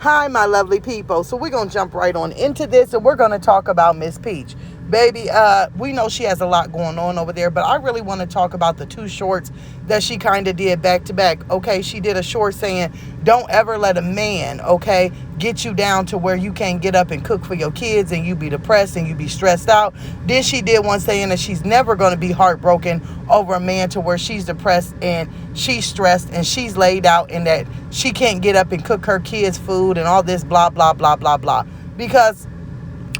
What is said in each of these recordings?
Hi, my lovely people. So we're going to jump right on into this, and we're going to talk about Miss Peach. Baby, we know she has a lot going on over there, but I really want to talk about the two shorts that she kind of did back to back. Okay, she did a short saying, don't ever let a man, okay, get you down to where you can't get up and cook for your kids and you be depressed and you be stressed out. Then she did one saying that she's never going to be heartbroken over a man to where she's depressed and she's stressed and she's laid out and that she can't get up and cook her kids food and all this blah, blah, blah, blah, blah. Because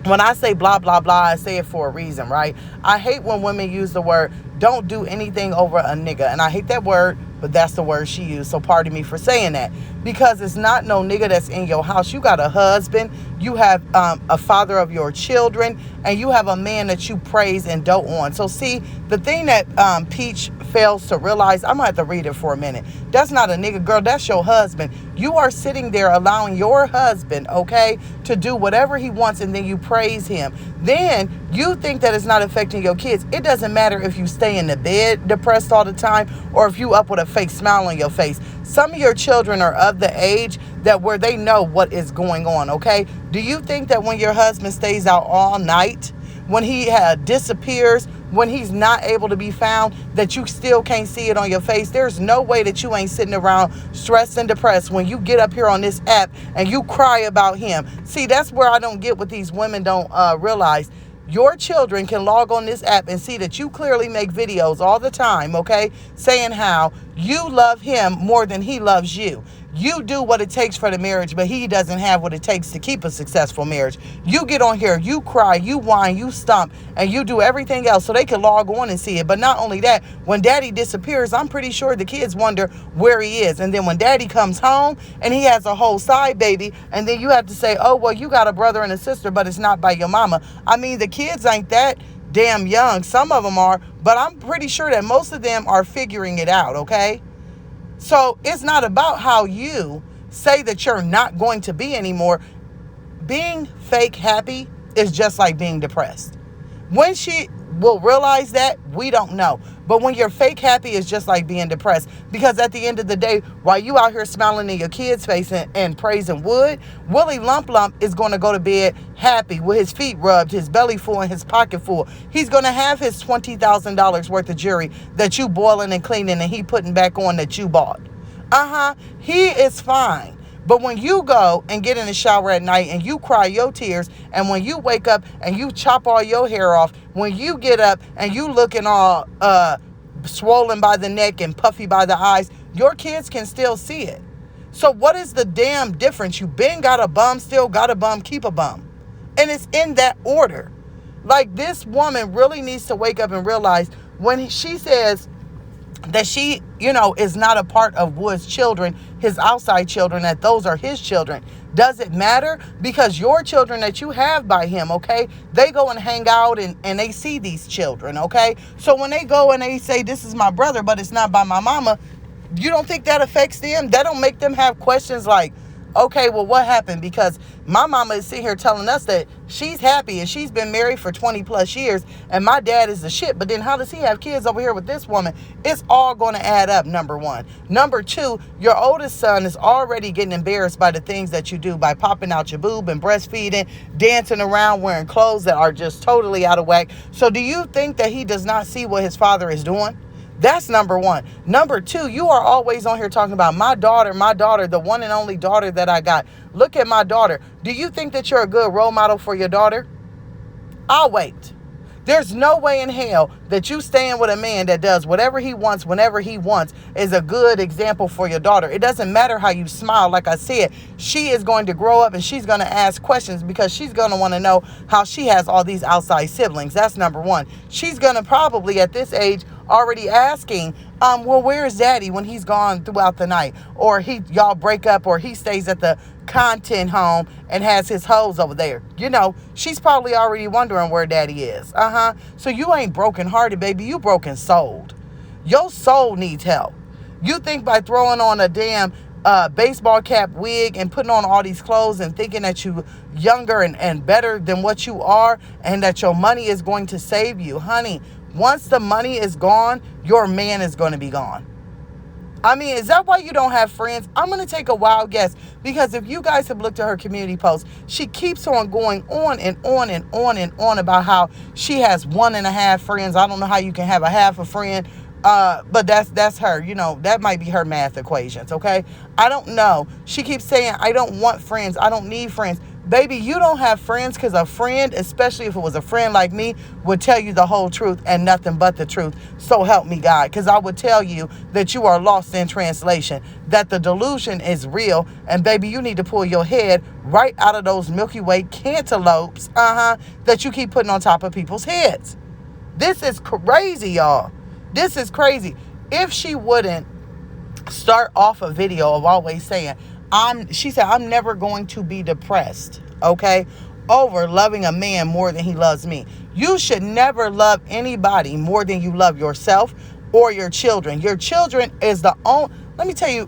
when I say blah, blah, blah, I say it for a reason, right? I hate when women use the word, don't do anything over a nigga. And I hate that word, but that's the word she used. So pardon me for saying that. Because it's not no nigga that's in your house. You got a husband. You have a father of your children. And you have a man that you praise and dote on. So see, the thing that Peach fails to realize, I'm going to have to read it for a minute. That's not a nigga, girl. That's your husband. You are sitting there allowing your husband, okay, to do whatever he wants, and then you praise him. Then you think that it's not affecting your kids. It doesn't matter if you stay in the bed depressed all the time or if you up with a fake smile on your face. Some of your children are of the age that where they know what is going on, okay? Do you think that when your husband stays out all night, when he disappears, when he's not able to be found, that you still can't see it on your face? There's no way that you ain't sitting around stressed and depressed when you get up here on this app and you cry about him. See, that's where I don't get what these women don't realize. Your children can log on this app and see that you clearly make videos all the time, okay, saying how you love him more than he loves you. You do what it takes for the marriage, but he doesn't have what it takes to keep a successful marriage. You get on here, you cry, you whine, you stomp, and you do everything else so they can log on and see it. But not only that, when daddy disappears, I'm pretty sure the kids wonder where he is. And then when daddy comes home and he has a whole side baby, and then you have to say, oh, well, you got a brother and a sister, but it's not by your mama. I mean, the kids ain't that damn young. Some of them are, but I'm pretty sure that most of them are figuring it out, okay? So it's not about how you say that you're not going to be anymore. Being fake happy is just like being depressed. When she will realize that, we don't know. But when you're fake happy, it's just like being depressed. Because at the end of the day, while you out here smiling in your kid's face and praising wood, Willie Lump Lump is going to go to bed happy with his feet rubbed, his belly full, and his pocket full. He's going to have his $20,000 worth of jewelry that you boiling and cleaning and he putting back on that you bought. He is fine. But when you go and get in the shower at night and you cry your tears, and when you wake up and you chop all your hair off, when you get up and you looking all swollen by the neck and puffy by the eyes, your kids can still see it. So what is the damn difference? You been got a bum, still got a bum, keep a bum. And it's in that order. Like, this woman really needs to wake up and realize when she says that she, is not a part of Wood's children, his outside children, that those are his children. Does it matter? Because your children that you have by him, okay, they go and hang out and they see these children, okay? So when they go and they say, this is my brother, but it's not by my mama, you don't think that affects them? That don't make them have questions like, okay, well, what happened? Because my mama is sitting here telling us that she's happy and she's been married for 20 plus years and my dad is the shit. But then how does he have kids over here with this woman? It's all going to add up, number one. Number two, your oldest son is already getting embarrassed by the things that you do, by popping out your boob and breastfeeding, dancing around, wearing clothes that are just totally out of whack. So do you think that he does not see what his father is doing? That's number one. Number two, you are always on here talking about my daughter, the one and only daughter that I got. Look at my daughter. Do you think that you're a good role model for your daughter? I'll wait. There's no way in hell that you staying with a man that does whatever he wants, whenever he wants, is a good example for your daughter. It doesn't matter how you smile. Like I said, she is going to grow up and she's going to ask questions because she's going to want to know how she has all these outside siblings. That's number one. She's going to probably at this age already asking, well, where is daddy when he's gone throughout the night? Or y'all break up, or he stays at the content home and has his hoes over there. She's probably already wondering where daddy is. So you ain't broken hearted, baby. You broken souled. Your soul needs help. You think by throwing on a damn baseball cap wig and putting on all these clothes and thinking that you younger and better than what you are and that your money is going to save you, honey. Once the money is gone, your man is going to be gone. I mean, is that why you don't have friends? I'm going to take a wild guess, because if you guys have looked at her community posts, she keeps on going on and on and on and on about how she has 1.5 friends. I don't know how you can have a half a friend. But that's her, that might be her math equations. Okay. I don't know. She keeps saying, I don't want friends. I don't need friends. Baby, you don't have friends, because a friend, especially if it was a friend like me, would tell you the whole truth and nothing but the truth. So help me God. Because I would tell you that you are lost in translation, that the delusion is real. And baby, you need to pull your head right out of those Milky Way cantaloupes, that you keep putting on top of people's heads. This is crazy, y'all. This is crazy. If she wouldn't start off a video of always saying, she said, I'm never going to be depressed, okay, over loving a man more than he loves me. You should never love anybody more than you love yourself or your children. Your children is the only, let me tell you,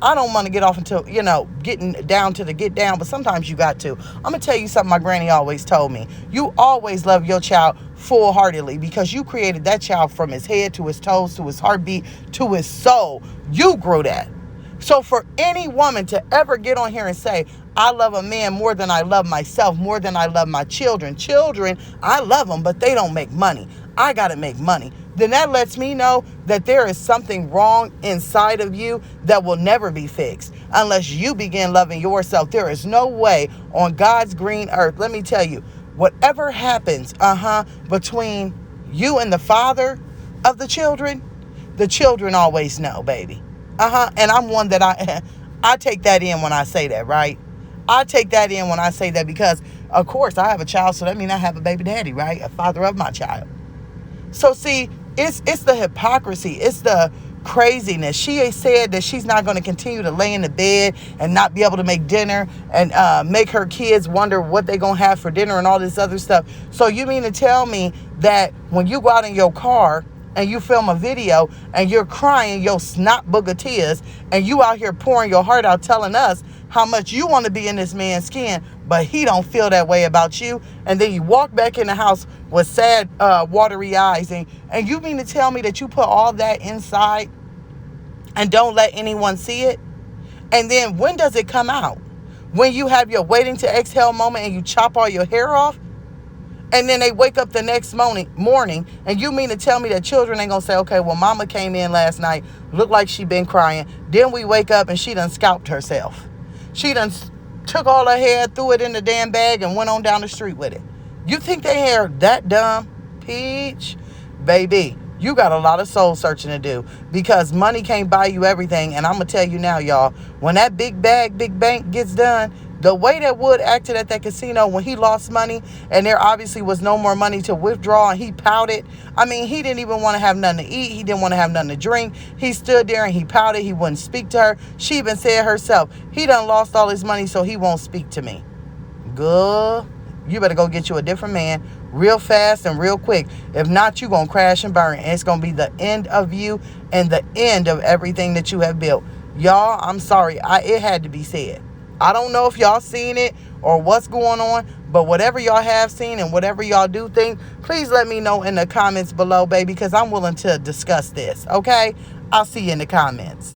I don't want to get off until, getting down to the get down, but sometimes you got to. I'm going to tell you something my granny always told me. You always love your child full-heartedly, because you created that child from his head to his toes, to his heartbeat, to his soul. You grew that. So for any woman to ever get on here and say, I love a man more than I love myself, more than I love my children. Children, I love them, but they don't make money. I got to make money. Then that lets me know that there is something wrong inside of you that will never be fixed unless you begin loving yourself. There is no way on God's green earth. Let me tell you, whatever happens, between you and the father of the children always know, baby. And I'm one that I take that in when I say that, right? I take that in when I say that, because of course I have a child, so that means I have a baby daddy, right? A father of my child. So see, it's the hypocrisy. It's the craziness. She said that she's not going to continue to lay in the bed and not be able to make dinner and make her kids wonder what they're going to have for dinner and all this other stuff. So you mean to tell me that when you go out in your car and you film a video and you're crying your snot booger tears and you out here pouring your heart out telling us how much you want to be in this man's skin, but he don't feel that way about you, and then you walk back in the house with sad, watery eyes, and you mean to tell me that you put all that inside and don't let anyone see it? And then when does it come out? When you have your waiting to exhale moment and you chop all your hair off? And then they wake up the next morning, and you mean to tell me that children ain't going to say, okay, well, mama came in last night, looked like she been crying. Then we wake up and she done scalped herself. She done took all her hair, threw it in the damn bag, and went on down the street with it. You think they hair that dumb? Peach, baby, you got a lot of soul searching to do, because money can't buy you everything. And I'm going to tell you now, y'all, when that big bank gets done, the way that Wood acted at that casino when he lost money and there obviously was no more money to withdraw, and he pouted. I mean, he didn't even want to have nothing to eat. He didn't want to have nothing to drink. He stood there and he pouted. He wouldn't speak to her. She even said herself, he done lost all his money, so he won't speak to me. Good. You better go get you a different man real fast and real quick. If not, you're going to crash and burn. And it's going to be the end of you and the end of everything that you have built. Y'all, I'm sorry. It had to be said. I don't know if y'all seen it or what's going on, but whatever y'all have seen and whatever y'all do think, please let me know in the comments below, baby, because I'm willing to discuss this, okay? I'll see you in the comments.